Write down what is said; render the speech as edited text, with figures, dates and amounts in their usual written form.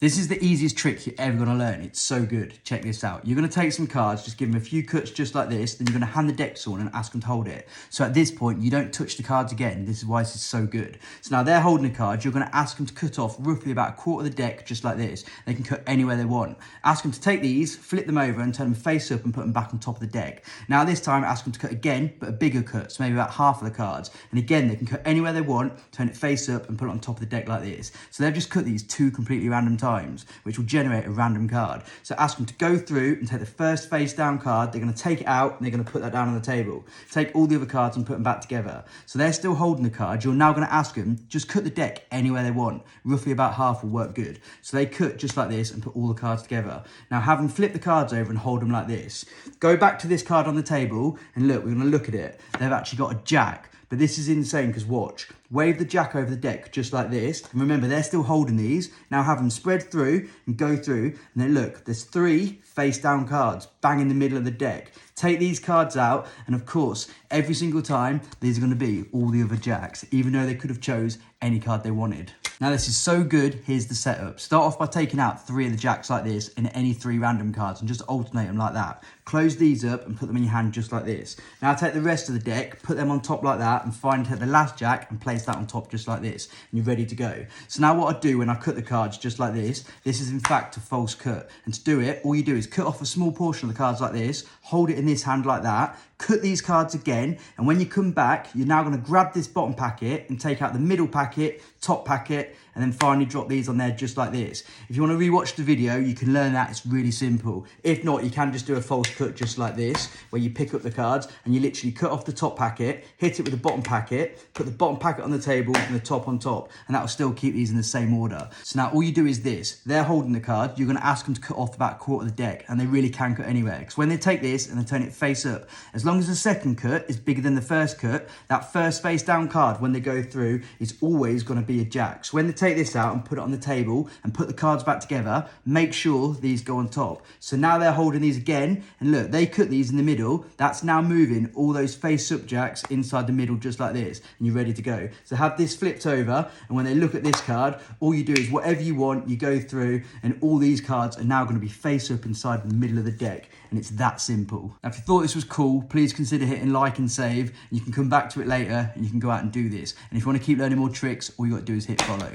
This is the easiest trick you're ever going to learn. It's so good. Check this out. You're going to take some cards, just give them a few cuts just like this, then you're going to hand the deck to someone and ask them to hold it. So at this point, you don't touch the cards again. This is why this is so good. So now they're holding a card, you're going to ask them to cut off roughly about a quarter of the deck just like this. They can cut anywhere they want. Ask them to take these, flip them over and turn them face up and put them back on top of the deck. Now this time, ask them to cut again, but a bigger cut, so maybe about half of the cards. And again, they can cut anywhere they want, turn it face up and put it on top of the deck like this. So they've just cut these two completely random times, which will generate a random card. So ask them to go through and take the first face down card. They're going to take it out and they're going to put that down on the table. Take all the other cards and put them back together. So they're still holding the card. You're now going to ask them, just cut the deck anywhere they want. Roughly about half will work good. So they cut just like this and put all the cards together. Now have them flip the cards over and hold them like this. Go back to this card on the table and look, we're going to look at it. They've actually got a jack. But this is insane because watch, wave the jack over the deck just like this. And remember, they're still holding these. Now have them spread through and go through. And then look, there's 3 face down cards bang in the middle of the deck. Take these cards out. And of course, every single time, these are going to be all the other jacks, even though they could have chose any card they wanted. Now this is so good, here's the setup. Start off by taking out 3 of the jacks like this and any 3 random cards and just alternate them like that. Close these up and put them in your hand just like this. Now take the rest of the deck, put them on top like that and take the last jack and place that on top just like this. And you're ready to go. So now what I do when I cut the cards just like this is in fact a false cut. And to do it, all you do is cut off a small portion of the cards like this, hold it in this hand like that, cut these cards again, and when you come back, you're now going to grab this bottom packet and take out the middle packet, top packet, and then finally drop these on there just like this. If you want to rewatch the video, you can learn that. It's really simple. If not, you can just do a false cut just like this, where you pick up the cards and you literally cut off the top packet, hit it with the bottom packet, put the bottom packet on the table and the top on top, and that will still keep these in the same order. So now all you do is this. They're holding the card. You're going to ask them to cut off about a quarter of the deck, and they really can cut anywhere. Because when they take this and they turn it face up, as long as the second cut is bigger than the first cut, that first face down card when they go through is always going to be a jack. So when they take this out and put it on the table and put the cards back together, make sure these go on top. So now they're holding these again, and look, they cut these in the middle. That's now moving all those face up jacks inside the middle just like this, and you're ready to go. So have this flipped over, and when they look at this card, all you do is whatever you want, you go through, and all these cards are now going to be face up inside the middle of the deck, and it's that simple. Now if you thought this was cool, please consider hitting like and save, and you can come back to it later and you can go out and do this. And if you want to keep learning more tricks, all you got to do is hit follow.